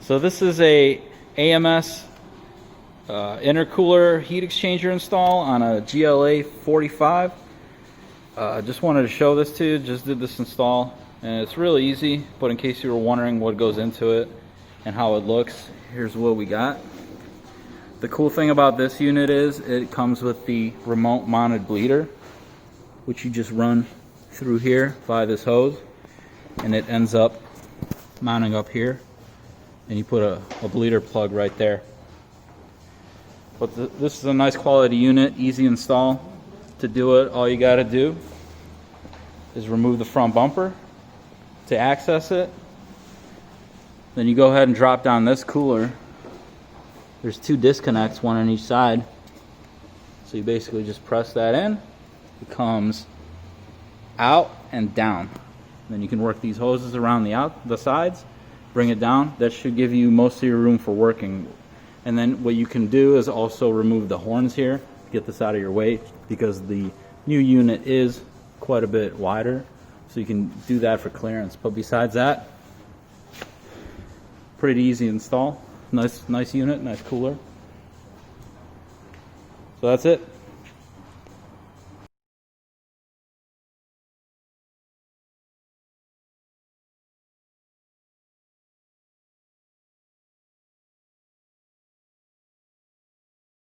So this is a AMS intercooler heat exchanger install on a GLA45. Just wanted to show this to you. Just did this install and it's really easy, but in case you were wondering what goes into it and how it looks, here's what we got. The cool thing about this unit is it comes with the remote mounted bleeder, which you just run through here via this hose, and it ends up mounting up here, and you put a bleeder plug right there. But this is a nice quality unit, easy install. To do it, all you got to do is remove the front bumper to access it. Then you go ahead and drop down this cooler. There's two disconnects, one on each side. So you basically just press that in. It comes out and down. Then you can work these hoses around the sides, bring it down. That should give you most of your room for working. And then what you can do is also remove the horns here, get this out of your way, because the new unit is quite a bit wider. So you can do that for clearance. But besides that, pretty easy install. Nice unit, nice cooler. So that's it.